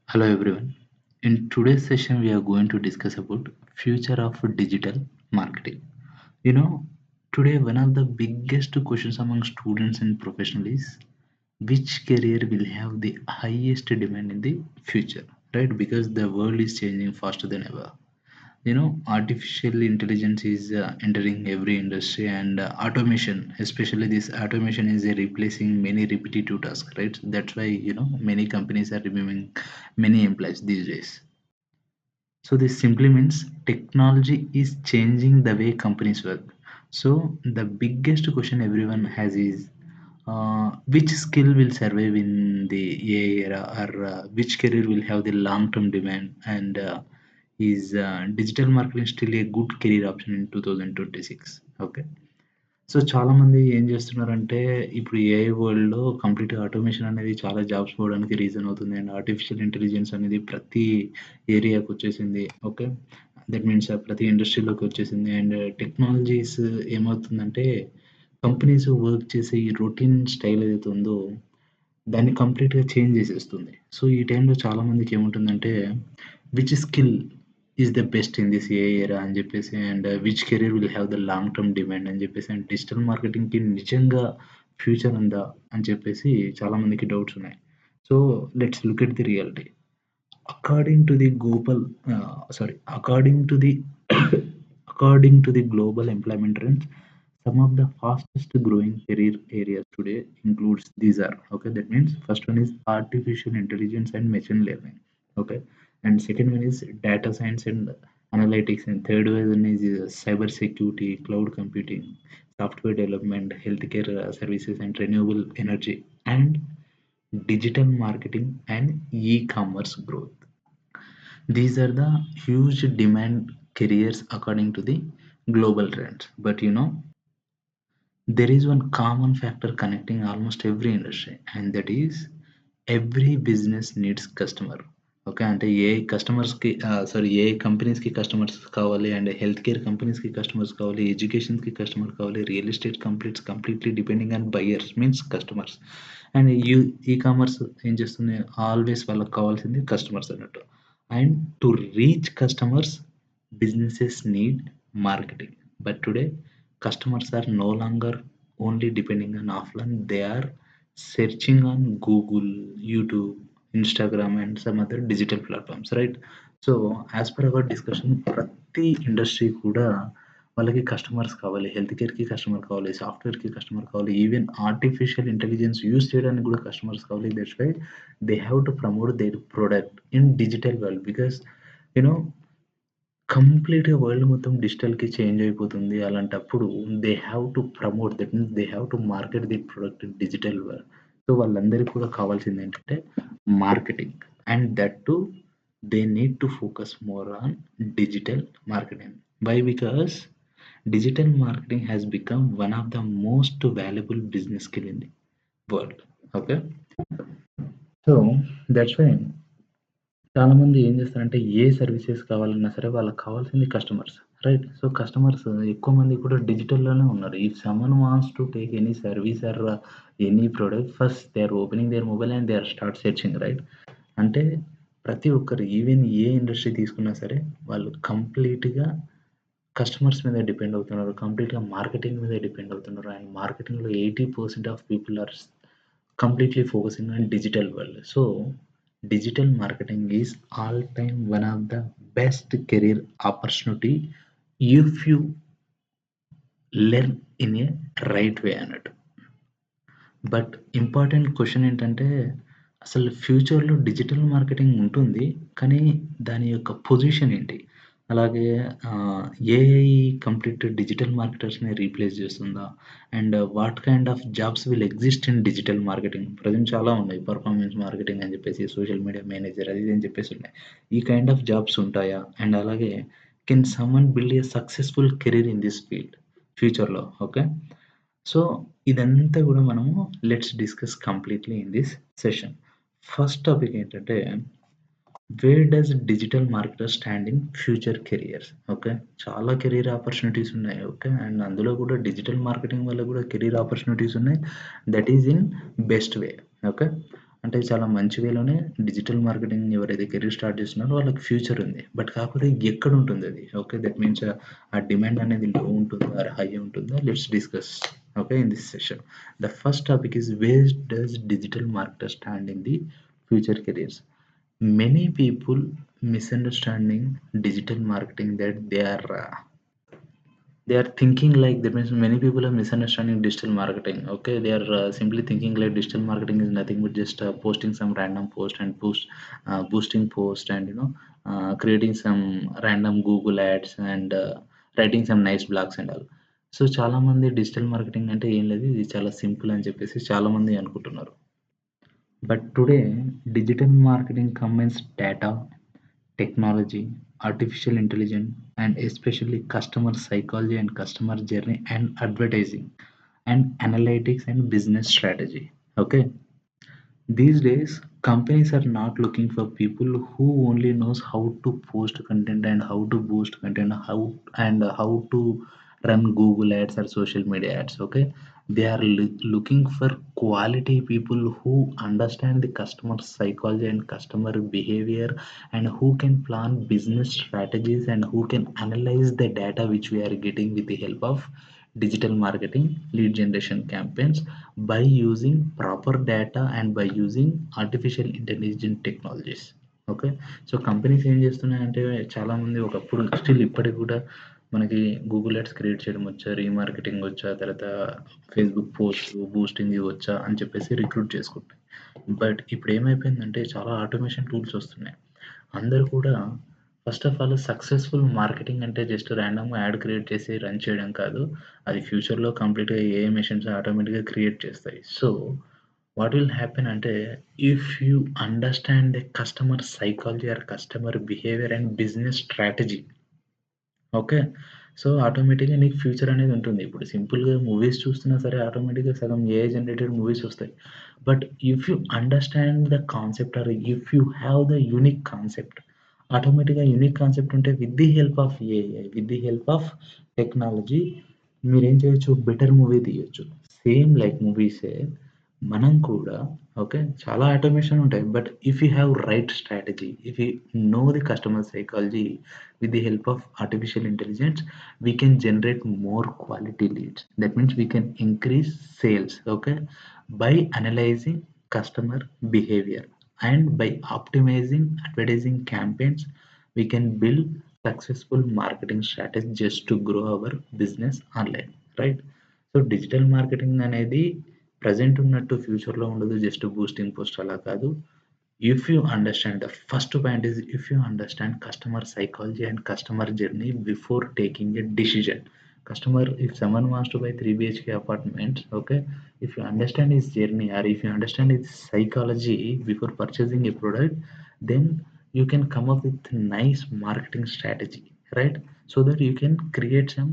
Hello everyone. In today's session, we are going to discuss about future of digital marketing. You know, today one of the biggest questions among students and professionals is which career will have the highest demand in the future, right? Because the world is changing faster than ever. Artificial intelligence is entering every industry, and automation, especially this automation, is replacing many repetitive tasks, right? That's why many companies are removing many employees these days. So this simply means technology is changing the way companies work. So the biggest question everyone has is which skill will survive in the AI era, or which career will have the long-term demand, and is digital marketing still a good career option in 2026? Okay. So చాలామంది ఏం చేస్తున్నారంటే, ఇప్పుడు AI వరల్డ్‌లో కంప్లీట్‌గా automation అనేది చాలా jobs పోవడానికి reason అవుతుంది. అండ్ ఆర్టిఫిషియల్ ఇంటెలిజెన్స్ అనేది ప్రతి ఏరియాకొచ్చేసింది. ఓకే. దట్ మీన్స్ ప్రతి ఇండస్ట్రీలోకి వచ్చేసింది. అండ్ టెక్నాలజీస్ ఏమవుతుందంటే, కంపెనీస్ వర్క్ చేసే ఈ రొటీన్ స్టైల్ ఏదైతే ఉందో, దాన్ని కంప్లీట్‌గా చేంజ్ చేసేస్తుంది. సో, ఈ టైంలో చాలామందికి ఏముంటుందంటే, which skill is the best in this AI ఎరా అని చెప్పేసి, and which career will have the long term demand అని చెప్పేసి, అండ్ డిజిటల్ మార్కెటింగ్‌కి నిజంగా ఫ్యూచర్ ఉందా అని చెప్పేసి చాలామందికి డౌట్స్ ఉన్నాయి. So, let's look at the reality. According to the గోబల్ according to the according to the global employment trends, some of the fastest growing career areas today includes these are, okay, that means first one is artificial intelligence and machine learning, okay, and second one is data science and analytics, and third one is cyber security, cloud computing, software development, healthcare services, and renewable energy, and digital marketing and e-commerce growth. These are the huge demand careers according to the global trends. But there is one common factor connecting almost every industry, and that is every business needs customer. Okay. అంటే ఏ కస్టమర్స్‌కి ఏ కంపెనీస్‌కి customers కావాలి, and health care కంపెనీస్‌కి customers కావాలి, ఎడ్యుకేషన్‌కి customer కావాలి, real estate completely depending on buyers means customers. And e commerce ఏం చేస్తుంది, ఆల్వేస్ వాళ్ళకి కావాల్సింది కస్టమర్స్ అన్నట్టు. And to reach customers, businesses need marketing. But today, customers are no longer only depending on offline, they are searching on Google, YouTube, Instagram, and some other digital platforms, right? So, as per our discussion, ప్రతి industry కూడా వాళ్ళకి customers కావాలి. Health కేర్‌కి customer కావాలి, సాఫ్ట్‌వేర్‌కి customer కావాలి, even artificial intelligence use చేయడానికి కూడా కస్టమర్స్ కావాలి. That's why they have to promote their product in digital world. Because you know కంప్లీట్‌గా వరల్డ్ మొత్తం డిజిటల్‌కి చేంజ్ అయిపోతుంది. అలాంటప్పుడు they have to promote, that means they have to market the product in digital world. So, వాళ్ళందరికి కూడా కావాల్సిందేంటంటే marketing. And that too they need to focus more on digital marketing. Why? Because digital marketing has become one of the most valuable business skill in the world. Okay. So, that's why చాలామంది ఏం చేస్తారంటే, ఏ services కావాలన్నా సరే వాళ్ళకి కావాల్సింది customers, right? So, customers ఎక్కువ మంది కూడా డిజిటల్‌లోనే ఉన్నారు. If someone wants to take any service or any product, first they are opening their mobile and they are start searching, right? అంటే ప్రతి ఒక్కరు, ఈవెన్ ఏ ఇండస్ట్రీ తీసుకున్నా సరే, వాళ్ళు కంప్లీట్‌గా కస్టమర్స్ మీద డిపెండ్ అవుతున్నారు. కంప్లీట్‌గా మార్కెటింగ్ మీద డిపెండ్ అవుతున్నారు. అండ్ మార్కెటింగ్‌లో 80% of people are completely focusing on digital world. So digital marketing is all time one of the best career opportunity if you learn in a right way అన్నట్టు. But important question ఏంటంటే, అసలు ఫ్యూచర్‌లో digital marketing ఉంటుంది. కానీ దాని యొక్క position ఏంటి? అలాగే ఏఐ కంప్లీట్ డిజిటల్ మార్కెటర్స్‌ని రీప్లేస్ చేస్తుందా? And what kind of jobs will exist in digital marketing? Present చాలా ఉన్నాయి. పెర్ఫార్మెన్స్ మార్కెటింగ్ అని చెప్పేసి, సోషల్ మీడియా మేనేజర్ అది ఇది అని చెప్పేసి ఉన్నాయి. ఈ కైండ్ ఆఫ్ జాబ్స్ ఉంటాయా? అండ్ అలాగే can someone build a successful career in this field ఫ్యూచర్‌లో? ఓకే. సో, ఇదంతా గూడా మనము let's discuss completely in this session. First topic ఏంటంటే, where does digital marketer stand in future careers? Okay. చాలా career opportunities ఉన్నాయి. Okay. And అందులో కూడా digital marketing వల్ల కూడా కెరియర్ ఆపర్చునిటీస్ ఉన్నాయి. That is in best way. Okay. అంటే చాలా మంచి వేలోనే డిజిటల్ మార్కెటింగ్ ఎవరైతే కెరీర్ స్టార్ట్ చేస్తున్నారో వాళ్ళకి ఫ్యూచర్ ఉంది. బట్ కాకపోతే ఎక్కడుంటుందది? ఓకే. దట్ మీన్స్ ఆ డిమాండ్ అనేది లో ఉంటుందా? ఆర్ హై ఉంటుందా? Let's discuss okay in this session. The first topic is where does digital marketer stand in the future careers? Many people misunderstanding digital marketing that they are thinking like that means many people are misunderstanding digital marketing. Okay, they are simply thinking like digital marketing is nothing but just posting some random post and boosting post and creating some random Google ads and writing some nice blogs and all. So చాలా మంది digital marketing అంటే ఏం లేదు, ఇది చాలా simple అని చెప్పేసి చాలా మంది అనుకుంటున్నారు. But today, digital marketing combines data, technology, artificial intelligence, and especially customer psychology and customer journey and advertising and analytics and business strategy. Okay. These days, companies are not looking for people who only knows how to post content and how to boost content, how to run Google ads or social media ads. Okay, they are looking for quality people who understand the customer psychology and customer behavior, and who can plan business strategies and who can analyze the data which we are getting with the help of digital marketing lead generation campaigns by using proper data and by using artificial intelligence technologies. Okay. So companies ఏం చేస్తున్నాయంటే చాలామంది ఒకప్పుడు still ఇప్పటికి కూడా మనకి Google ads create చేయడం వచ్చా, remarketing వచ్చా, తర్వాత ఫేస్బుక్ పోస్ట్ బూస్టింగ్ ఇవి వచ్చా అని చెప్పేసి రిక్రూట్ చేసుకుంటాయి. బట్ ఇప్పుడు ఏమైపోయిందంటే చాలా ఆటోమేషన్ టూల్స్ వస్తున్నాయి. అందరూ కూడా first of all successful marketing అంటే జస్ట్ ర్యాండమ్‌గా యాడ్ క్రియేట్ చేసి రన్ చేయడం కాదు. అది ఫ్యూచర్‌లో కంప్లీట్‌గా ఏఐ మెషిన్స్ ఆటోమేటిక్‌గా క్రియేట్ చేస్తాయి. సో, వాట్ విల్ హ్యాపెన్ అంటే if you understand the customer psychology or customer behaviour and business strategy. Okay. So, ఆటోమేటిక్‌గా నీకు ఫ్యూచర్ అనేది ఉంటుంది. ఇప్పుడు సింపుల్‌గా మూవీస్ చూస్తున్నా సరే ఆటోమేటిక్‌గా సగం ఏఐ జనరేటెడ్ మూవీస్ వస్తాయి. But if you understand the concept or if you have the unique concept, ఆటోమేటిక్‌గా యూనిక్ కాన్సెప్ట్ ఉంటే with the help of AI, with the help of technology మీరేం చేయొచ్చు, బెటర్ మూవీ తీయొచ్చు. సేమ్ లైక్ మూవీసే మనం కూడా okay. చాలా ఆటోమేషన్ ఉంటాయి. But if you have right strategy, if you know the customer psychology with the help of artificial intelligence, we can generate more quality leads. That means we can increase sales, okay, by analyzing customer behavior and by optimizing advertising campaigns. We can build successful marketing strategies just to grow our business online, right? So digital marketing అనేది present ఉన్నట్టు ఫ్యూచర్లో ఉండదు, just boosting post అలా కాదు. If you understand, the first point is if you understand customer psychology and customer journey before taking a decision. Customer, if someone wants to buy 3 BHK apartment, okay, if you understand his journey or if you understand his psychology before purchasing a product, then you can come up with nice marketing strategy, right? So that you can create some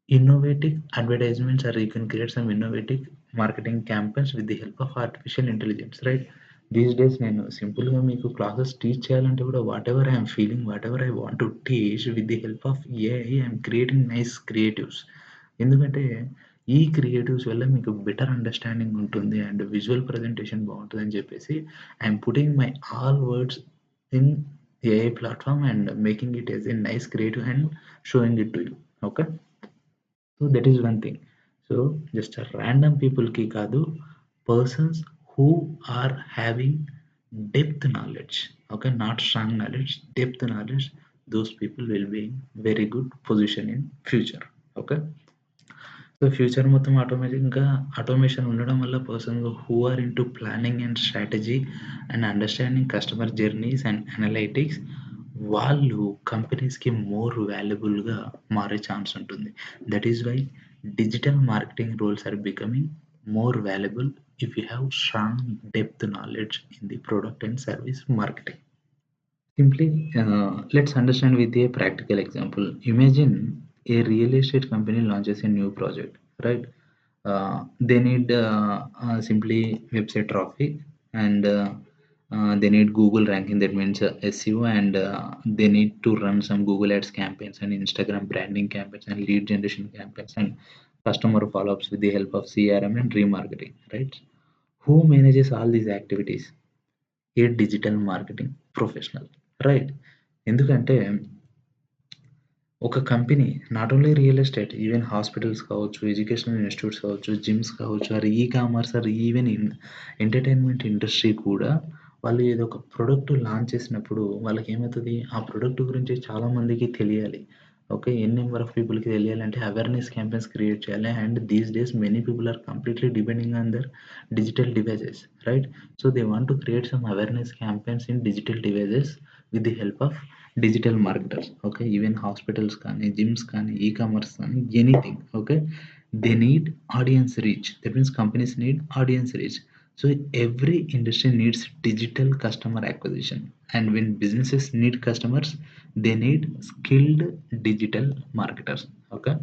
innovative advertisements or you can create some innovative marketing campaigns with the help of artificial intelligence, right? These days నేను సింపుల్‌గా మీకు classes teach చేయాలంటే కూడా whatever I am feeling, whatever I want to teach with the help of AI I'm creating nice creatives. ఎందుకంటే ఈ creatives వల్ల మీకు better understanding ఉంటుంది అండ్ విజువల్ ప్రజెంటేషన్ బావుంటదని చెప్పేసి I'm putting my all words in AI platform and making it as a nice creative and showing it to you. Okay. So that is one thing. So just random పీపుల్‌కి కాదు, persons who are having depth knowledge, okay, not strong knowledge, depth knowledge, those people will be in very good position in future. Okay. So future మొత్తం ఆటోమేటిక్‌గా automation ఉండడం వల్ల person who are into planning and strategy and understanding customer journeys and analytics వాళ్ళు కంపెనీస్‌కి more వాల్యుబుల్‌గా మారే chance ఉంటుంది. That is why digital marketing roles are becoming more valuable if you have strong depth knowledge in the product and service marketing. Simply, let's understand with a practical example. Imagine a real estate company launches a new project, right? They need simply website traffic and they need Google ranking, that means SEO, and they need to run some Google Ads campaigns and Instagram branding campaigns and lead generation campaigns and customer follow ups with the help of CRM and remarketing, right? Who manages all these activities? A digital marketing professional, right? ఎందుకంటే ఒక company not only real estate, even hospitals కావచ్చు, educational institutes కావచ్చు, gyms కావచ్చు, or commerce or even entertainment industry కూడా వాళ్ళు ఏదో ఒక product launch చేసినప్పుడు వాళ్ళకేమైతది, ఆ ప్రొడక్ట్ గురించి చాలా మందికి తెలియాలి. ఓకే. ఎన్ నంబర్ ఆఫ్ పీపుల్‌కి తెలియాలంటే అవేర్‌నెస్ క్యాంపెయిన్స్ క్రియేట్ చేయాలి. And these days many people are completely depending on their digital devices, right? So, they want to create some awareness campaigns in digital devices with the help of digital marketers. Okay. Even hospitals కానీ, gyms కానీ, commerce కానీ, anything. Okay. They need audience reach. That means companies need audience reach. So every industry needs digital customer acquisition, and when businesses need customers, they need skilled digital marketers. Okay,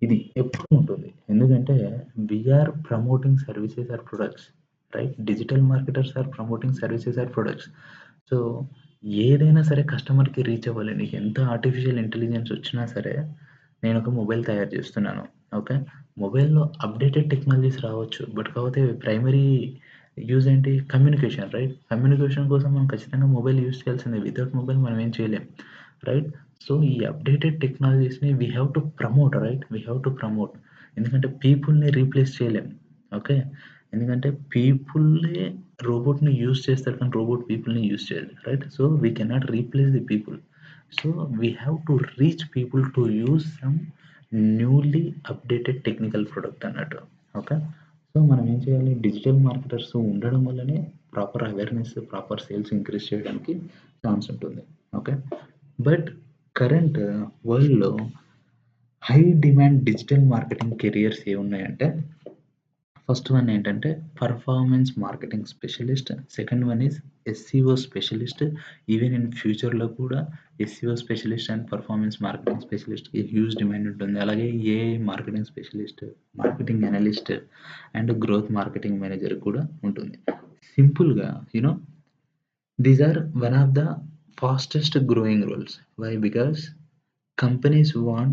ఇది ఎప్పుడు ఉంటుంది. ఎందుకంటే we are promoting services or products, right? Digital marketers are promoting services or products. So ఏదైనా సరే కస్టమర్‌కి reach అవ్వాలి. నీకు ఎంత ఆర్టిఫిషియల్ ఇంటెలిజెన్స్ వచ్చినా సరే, నేను ఒక మొబైల్ తయారు చేస్తున్నాను. ఓకే. మొబైల్‌లో అప్‌డేటెడ్ టెక్నాలజీస్ రావచ్చు. బట్ కాకపోతే ప్రైమరీ యూజ్ ఏంటి? Communication, right? కమ్యూనికేషన్ కోసం మనం ఖచ్చితంగా మొబైల్ యూజ్ చేయాల్సిందే. వితౌట్ మొబైల్ మనం ఏం చేయలేం, రైట్? సో, ఈ అప్‌డేటెడ్ టెక్నాలజీస్‌ని we have to promote, right? We have to promote. ఎందుకంటే పీపుల్‌ని రీప్లేస్ చేయలేం. ఓకే. ఎందుకంటే పీపుల్లే రోబోట్‌ని యూజ్ చేస్తారు కానీ రోబోట్ పీపుల్‌ని యూజ్ చేయదు, right? So, we cannot replace the people. So, we have to reach people to use some newly updated technical product అన్నట్టు. Okay. So, మనం ఏం చేయాలి? డిజిటల్ మార్కెటర్స్ ఉండడం వల్లనే proper awareness, proper sales increase చేయడానికి chance ఉంటుంది. Okay. But current వరల్డ్‌లో high demand digital marketing careers ఏమున్నాయంటే, ఫస్ట్ వన్ ఏంటంటే performance marketing specialist. Second one is SEO specialist. Even in ఫ్యూచర్‌లో కూడా SEO specialist and performance marketing స్పెషలిస్ట్‌కి huge demand ఉంటుంది. అలాగే AI marketing specialist, marketing analyst and growth marketing manager కూడా ఉంటుంది. సింపుల్‌గా these are one of the fastest growing roles. Why? Because companies want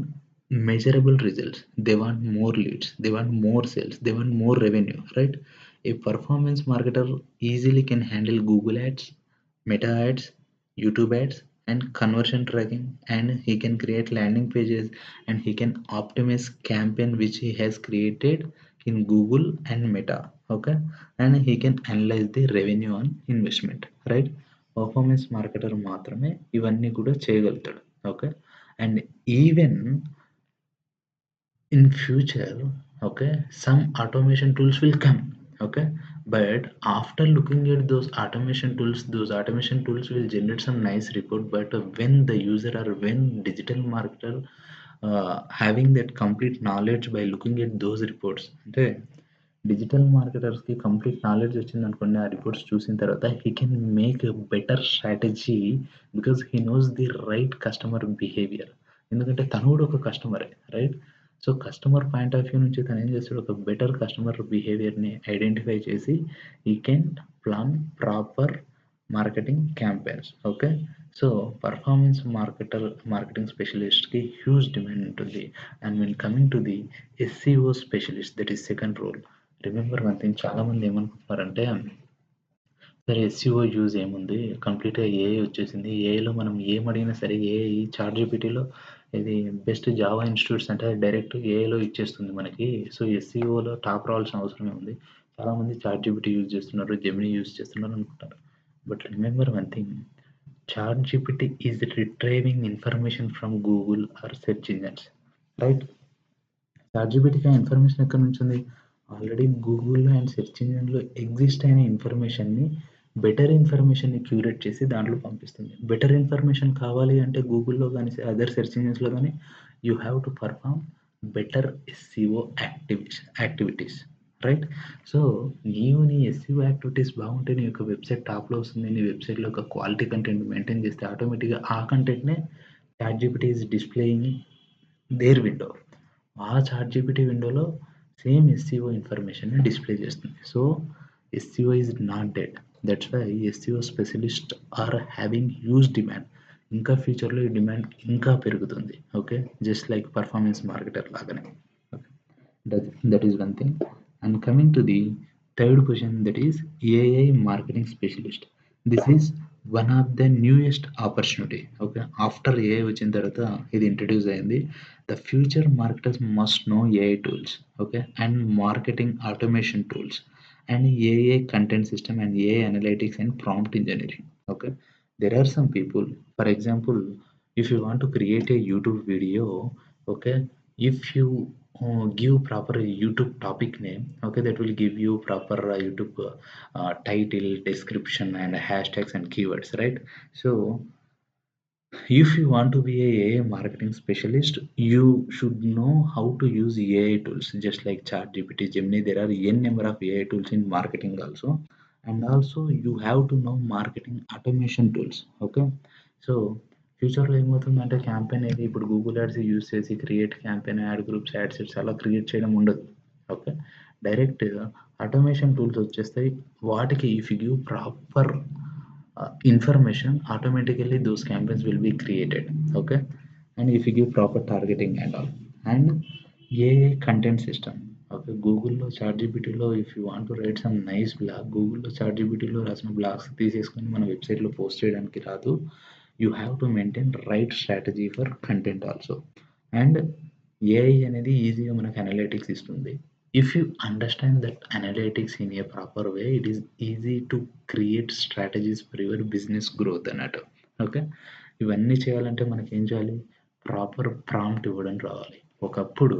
measurable results. They want more leads. They want more sales. They want more revenue, right? A performance marketer easily can handle Google ads, Meta ads, YouTube ads, and conversion tracking. And he can create landing pages, and he can optimize campaign which he has created in Google and Meta. Okay, and he can analyze the revenue on investment, right? Performance marketer మాత్రమే ఇవన్నీ కూడా చేయగలుగుతాడు. Okay. And even in future, okay, some automation tools will come, okay, but after looking at those automation tools will generate some nice report, but when the user or when digital marketer having that complete knowledge by looking at those reports, అంటే digital మార్కెటర్స్‌కి complete knowledge వచ్చిందనుకోండి. ఆ reports చూసిన తర్వాత he can make a better strategy because he knows the right customer behaviour. ఎందుకంటే తను కూడా ఒక కస్టమరే, right? So, customer point of view నుంచి తనేం చేస్తాడు, ఒక బెటర్ కస్టమర్ బిహేవియర్‌ని ఐడెంటిఫై చేసి he can plan proper marketing campaigns. Okay. So, performance marketing స్పెషలిస్ట్‌కి హ్యూజ్ డిమాండ్ ఉంటుంది. And when coming to the SEO స్పెషలిస్ట్, that is second role. Remember one thing, చాలామంది ఏమనుకుంటున్నారంటే, సరే ఎస్‌సిఓ యూజ్ ఏముంది? కంప్లీట్‌గా ఏఐ వచ్చేసింది. ఏఐలో మనం ఏమడిగినా సరే ఏఐ చాట్‌జీపీటీలో ఇది బెస్ట్ జావా ఇన్‌స్టిట్యూట్స్ అంటే డైరెక్ట్ ఏఐలో ఇచ్చేస్తుంది మనకి. సో, ఎస్‌సిఓలో టాప్ రావాల్సిన అవసరం ఏముంది? చాలామంది చాట్‌జీపీటీ యూజ్ చేస్తున్నారు, జెమినీ యూజ్ చేస్తున్నారు అనుకుంటారు. But remember one thing, ChatGPT is retrieving information from Google or search engines, right? చాట్‌జీపీటీకి ఆ ఇన్ఫర్మేషన్ ఎక్కడి నుంచుంది? ఆల్రెడీ గూగుల్‌లో అండ్ సెర్చ్ ఇంజిన్‌లో ఎగ్జిస్ట్ అయిన ఇన్ఫర్మేషన్‌ని, బెటర్ ఇన్ఫర్మేషన్‌ని క్యూరేట్ చేసి దాంట్లో పంపిస్తుంది. బెటర్ ఇన్ఫర్మేషన్ కావాలి అంటే గూగుల్‌లో గాని, అదర్ సెర్చ్ ఇంజిన్స్‌లో గాని you have to perform better SCO activities, right? So, నీవు నీ ఎస్‌సిఓ యాక్టివిటీస్ బాగుంటే నీ యొక్క వెబ్‌సైట్ టాప్‌లో వస్తుంది. నీ వెబ్‌సైట్‌లో ఒక క్వాలిటీ కంటెంట్ మెయింటైన్ చేస్తే ఆటోమేటిక్‌గా ఆ కంటెంట్‌నే ChatGPT is displaying their window. ఆ చాట్‌జీపీటీ విండోలో సేమ్ ఎస్‌సిఓ ఇన్ఫర్మేషన్‌ని డిస్‌ప్లే చేస్తుంది. So, SEO is not dead. That's why SEO specialist are having huge demand. ఇంకా ఫ్యూచర్‌లో ఈ డిమాండ్ ఇంకా పెరుగుతుంది. Okay. Just like performance marketer లాగానే. Okay. That is one thing. And coming to the Third question, that is AI marketing specialist. This is one of the newest opportunity. Okay, after AI వచ్చిన తర్వాత ఇది introduce అయింది. The future marketers must know AI tools, okay, and marketing automation tools, and AI content system, and AI analytics and prompt engineering. Okay, there are some people, for example, if you want to create a YouTube video, okay, if you give proper YouTube topic name, okay, that will give you proper YouTube title, description, and hashtags and keywords, right? So if you want to be a AI marketing specialist, you should know how to use AI tools, just like ChatGPT, Gemini. There are n number of AI tools in marketing also, and also you have to know marketing automation tools. Okay, so ఫ్యూచర్లో ఏమవుతుందంటే campaign అనేది ఇప్పుడు Google ads use చేసి create campaign, add groups, add sets అలా create చేయడం ఉండదు. Okay, direct automation tools వచ్చేస్తాయి. వాటికి if you give proper information, automatically those campaigns will be created. Okay, and if you give proper targeting and all, and AI content system. Okay, గూగుల్‌లో చాట్‌జీపీటీలో if you want to write some nice blog, గూగుల్‌లో చాట్‌జీపీటీలో రాసిన blogs తీసేసుకొని మన వెబ్‌సైట్‌లో post చేయడానికి రాదు. You have to maintain right strategy for content also. And AI అనేది ఈజీగా మనకు అనలిటిక్స్ ఇస్తుంది. If you understand that analytics in a proper way, it is easy to create strategies for your business growth అన్నట్టు. Okay, ఇవన్నీ చేయాలంటే మనకి ఏం చేయాలి? ప్రాపర్ ప్రాంప్ట్ ఇవ్వడం రావాలి. ఒకప్పుడు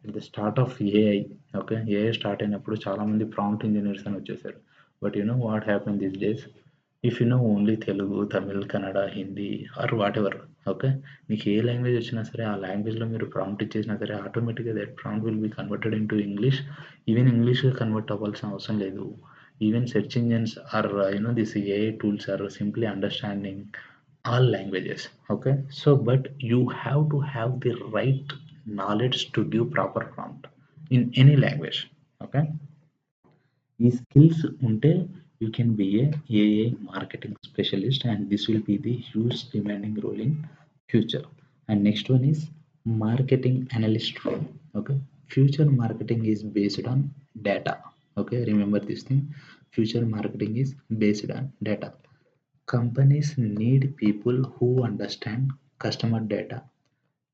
at the start of AI, okay, AI start అయినప్పుడు చాలామంది ప్రాంప్ట్ ఇంజనీర్స్ అని వచ్చేసారు. But you know what happen these days? If you know only Telugu, Tamil, Kannada, Hindi or whatever, okay, మీకు ఏ లాంగ్వేజ్ వచ్చినా సరే ఆ లాంగ్వేజ్లో మీరు ప్రాంప్ట్ ఇచ్చేసినా సరే ఆటోమేటిక్గా that prompt will be converted into English. Even ఇంగ్లీష్గా కన్వర్ట్ అవ్వాల్సిన అవసరం లేదు. Even search engines or this AI tools are simply understanding all languages. Okay, so but you have to have the right knowledge to give proper prompt in any language. Okay, ఈ skills ఉంటే you can be a AI marketing specialist, and this will be the huge demanding role in future. And next one is marketing analyst role. Okay, future marketing is based on data. Okay, remember this thing, future marketing is based on data. Companies need people who understand customer data,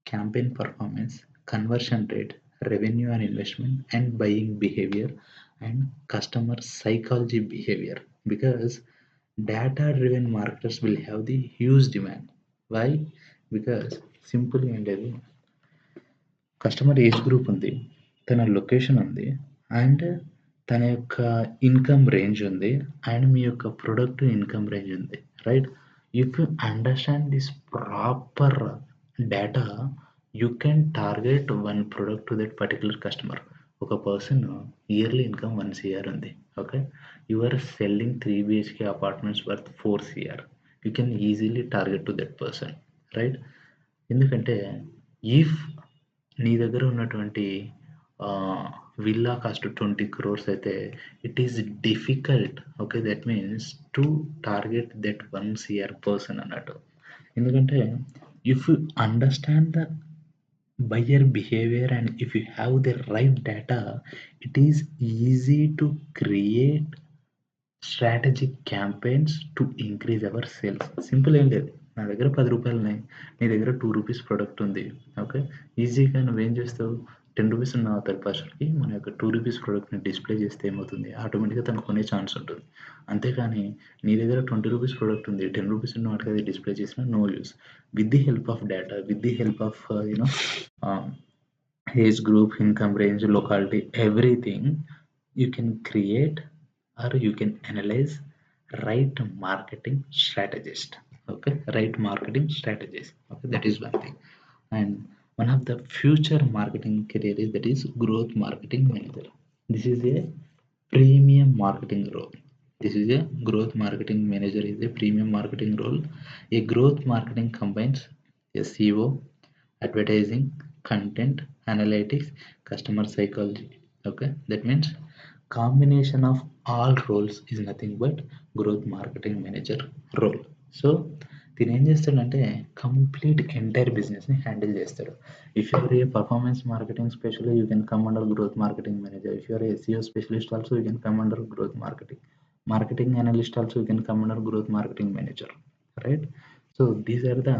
campaign performance, conversion rate, revenue and investment, and buying behavior, and customer psychology behavior. Because data driven marketers will have the huge demand. Why? Because simple ఏంటది, customer age group ఉంది, తన location ఉంది, and తన యొక్క income range ఉంది, and మీ యొక్క product income range ఉంది, right? If you understand this proper data, you can target one product to that particular customer. ఒక పర్సన్ ఇయర్లీ ఇన్కమ్ 1 CR ఉంది. Okay, you are selling 3 BHK apartments worth 4 CR. You can easily target to that person, right? ఎందుకంటే if నీ దగ్గర ఉన్నటువంటి villa cost 20 crores అయితే it is difficult. Okay, that means to target that 1 CR person అన్నట్టు. ఎందుకంటే if you understand the buyer behavior and if you have the right data, it is easy to create strategic campaigns to increase hour sales. Simple ఏం లేదు, నా దగ్గర 10 రూపాయలు ఉన్నాయి, నీ దగ్గర 2 రూపీస్ ప్రొడక్ట్ ఉంది. ఓకే, ఈజీగా నువ్వేం చేస్తావు, 10 రూపీస్ ఉన్న థర్డ్ పర్సన్కి మన యొక్క 2 రూపీస్ ప్రొడక్ట్ని డిస్ప్లే చేస్తే ఏమవుతుంది, ఆటోమేటిక్గా తను కొనే ఛాన్స్ ఉంటుంది. అంతేకాని నీ దగ్గర 20 రూపీస్ ప్రొడక్ట్ ఉంది, 10 రూపీస్ ఉన్న వాటికి అది డిస్ప్లే చేసినా no use. With the help of data, with the help of age group, income range, locality, everything, you can create or you can analyze right marketing strategist. Okay, right marketing strategist. Okay, that is one thing. And one of the future marketing career is that is growth marketing manager. This is a premium marketing role. This is a growth marketing manager is a premium marketing role. A growth marketing combines SEO, advertising, content analytics, customer psychology. Okay, that means combination of all roles is nothing but growth marketing manager role. So తినేం చేస్తాడంటే complete entire బిజినెస్‌ని handle చేస్తాడు. If you are a performance marketing specialist you can come under growth marketing manager. If you are a SEO specialist also you can come under growth marketing. Marketing analyst also you can come under growth marketing manager, right? So these are the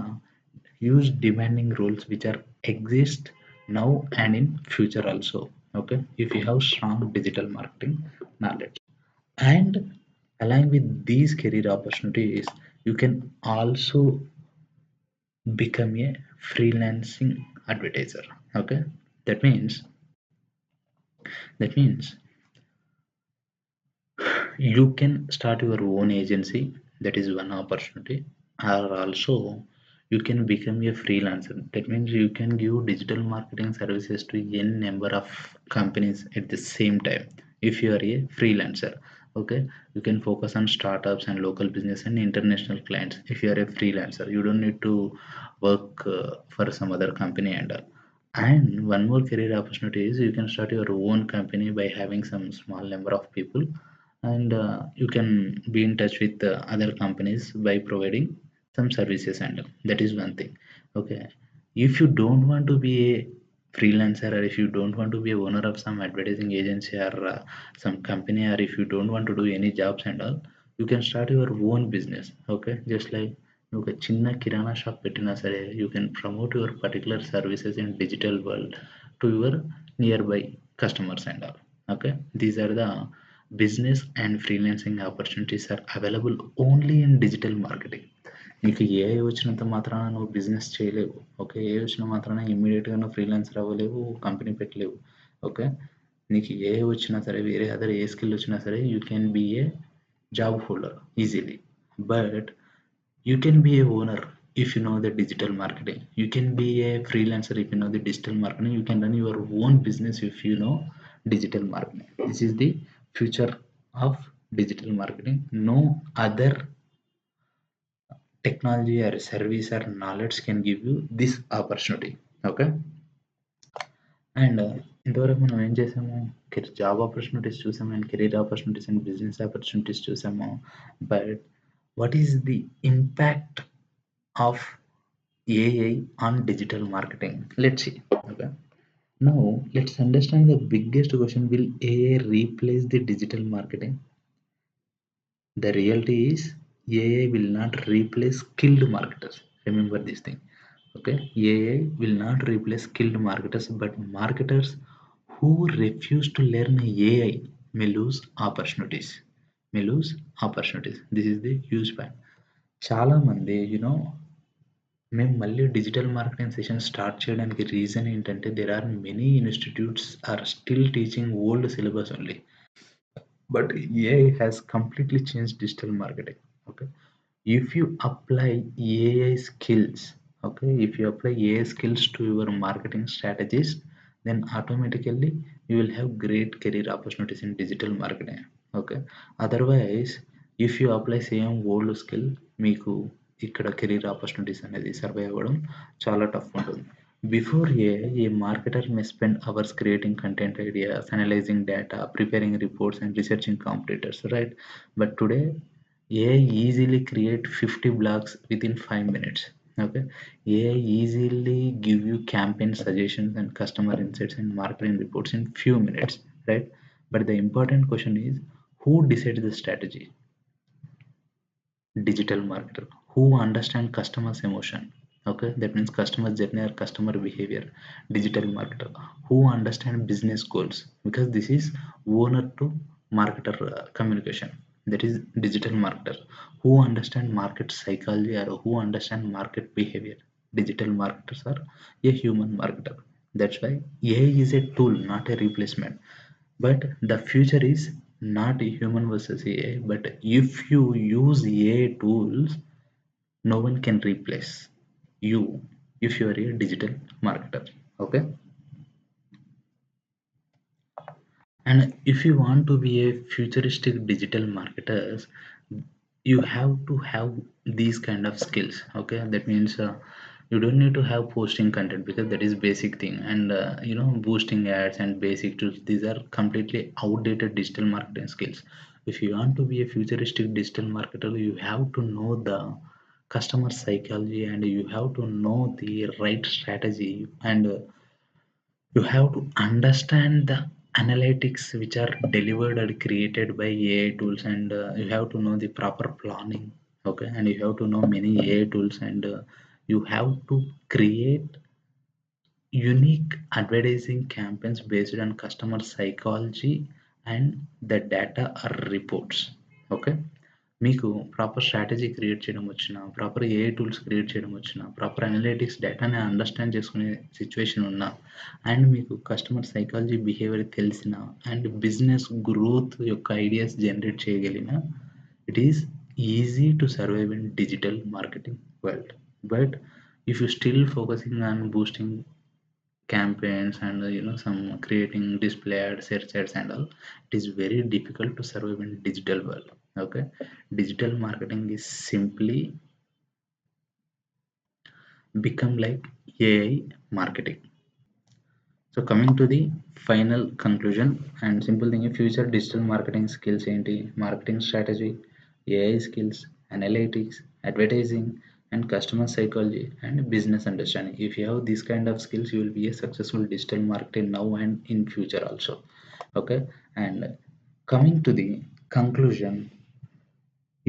huge demanding roles which are exist now and in future also. Okay, if you have strong digital marketing knowledge. And along with these career opportunities, you can also become a freelancing advertiser. Okay, that means that means you can start your own agency. That is one opportunity. Or also you can become a freelancer. That means you can give digital marketing services to n number of companies at the same time. If you are a freelancer, okay, you can focus on startups and local business and international clients. If you are a freelancer, you don't need to work for some other company and all. And one more career opportunity is you can start your own company by having some small number of people, and you can be in touch with other companies by providing some services, and that is one thing. Okay, if you don't want to be a freelancer, or if you don't want to be a owner of some advertising agency or some company, or if you don't want to do any jobs and all, you can start your own business. Okay, just like నువ్వు ఒక చిన్న కిరాణా shop పెట్టినా సరే you can promote your particular services in digital world to your near by customers and all. Okay, these are the business and freelancing opportunities are available only in digital marketing. నీకు AI వచ్చినంత మాత్రాన నువ్వు business చేయలేవు. Okay, AI వచ్చిన మాత్రాన ఇమ్మీడియట్గా నువ్వు freelancer అవ్వలేవు, కంపెనీ పెట్టలేవు. ఓకే, నీకు ఏఐ వచ్చినా సరే వేరే అదర్ ఏ స్కిల్ వచ్చినా సరే you can be a job holder easily. But you can be a owner if you know the digital marketing. You can be a freelancer if you know the digital marketing. You can run your own business if you know digital marketing. This is the future of digital marketing. No other technology or service or knowledge can give you this opportunity. Okay, and ఇంతవరకు మనం ఏం చేసాము, job opportunities చూసాము and career opportunities and business opportunities చూసాము. But what is the impact of AI on digital marketing? Let's see. Okay. Now let's understand the biggest question: will AI replace the digital marketing? The reality is AI will not replace skilled marketers. Remember this thing. Okay, AI will not replace skilled marketers, but marketers who refuse to learn AI may lose opportunities. May lose opportunities. This is the huge point. చాలా మంది మేము మళ్ళీ digital marketing session start చేయడానికి reason ఏంటంటే there are many institutes are still teaching old syllabus only. But AI has completely changed digital marketing. Okay, if you apply AI skills, okay, if you apply AI skills to your marketing strategies, then automatically you will have great career opportunities in digital marketing. Okay, otherwise if you apply same old skill, మీకు ఇక్కడ career opportunities అనేది survey అవ్వడం చాలా tough ఉంటుంది. Before AI, a marketer may spend hours creating content ideas, analyzing data, preparing reports, and researching competitors, right? But today, AI easily create 50 blogs within 5 minutes. Okay, AI easily give you campaign suggestions and customer insights and marketing reports in few minutes, right? But the important question is, who decides the strategy? Digital marketer who understand customers emotion. Okay, that means customer journey or customer behavior. Digital marketer who understand business goals, because this is owner to marketer communication. That is digital marketer who understand market psychology or who understand market behavior. Digital marketers are a human marketer. That's why AI is a tool, not a replacement. But the future is not human versus AI, but if you use AI tools, no one can replace you if you are a digital marketer. Okay, and if you want to be a futuristic digital marketers, you have to have these kind of skills. Okay, that means you don't need to have posting content because that is basic thing, and boosting ads and basic tools, these are completely outdated digital marketing skills. If you want to be a futuristic digital marketer, you have to know the customer psychology, and you have to know the right strategy, and you have to understand the analytics which are delivered or created by AI tools, and you have to know the proper planning. Okay, and you have to know many AI tools, and you have to create unique advertising campaigns based on customer psychology and the data or reports. Okay, మీకు proper strategy create చేయడం వచ్చిన, proper AI tools create చేయడం వచ్చిన, proper analytics డేటాని understand చేసుకునే situation ఉన్నా, and మీకు customer psychology behaviour తెలిసిన, అండ్ బిజినెస్ గ్రోత్ యొక్క ఐడియాస్ జనరేట్ చేయగలిగిన, it is easy to survive in digital marketing world. But if you still focusing on boosting campaigns and some creating display ads, search ads and all, it is very difficult to survive in digital world. Okay, digital marketing is simply become like AI marketing. So coming to the final conclusion and simple thing, future digital marketing skills ఏంటి, marketing strategy, AI skills, analytics, advertising, and customer psychology and business understanding. If you have these kind of skills, you will be a successful digital marketer now and in future also. Okay, and coming to the conclusion,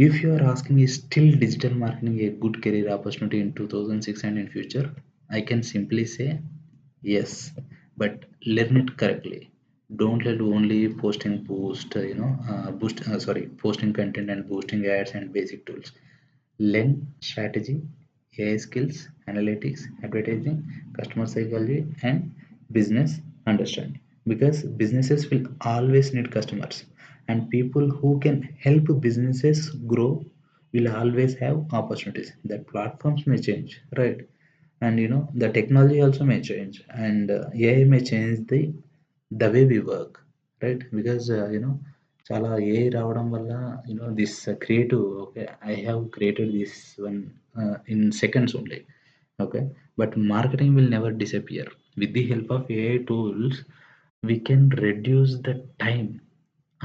if you are asking is still digital marketing a good career opportunity in 2006 and in future, I can simply say yes, but learn it correctly. Don't let only posting post, posting content and posting ads and basic tools. Learn strategy, AI skills, analytics, advertising, customer psychology, and business understanding. Because businesses will always need customers, and people who can help businesses grow will always have opportunities. That platforms may change, right? And the technology also may change, and AI may change the way we work, right? Because చాలా AI రావడం వల్ల this creative, okay, I have created this one in seconds only. Okay, but marketing will never disappear. With the help of AI tools, we can reduce the time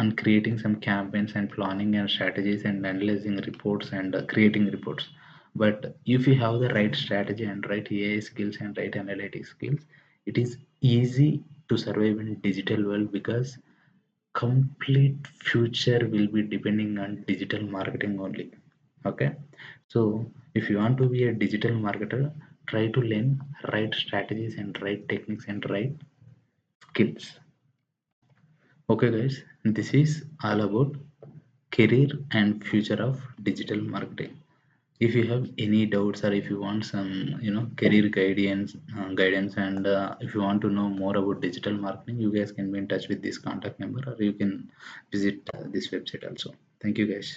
on creating some campaigns and planning and strategies and analyzing reports and creating reports. But if you have the right strategy and right AI skills and right analytics skills, it is easy to survive in digital world, because complete future will be depending on digital marketing only. Okay, so if you want to be a digital marketer, try to learn right strategies and right techniques and right skills. Okay, guys, this is all about career and future of digital marketing. If you have any doubts, or if you want some career guidance, and if you want to know more about digital marketing, you guys can be in touch with this contact number, or you can visit this website also. Thank you, guys.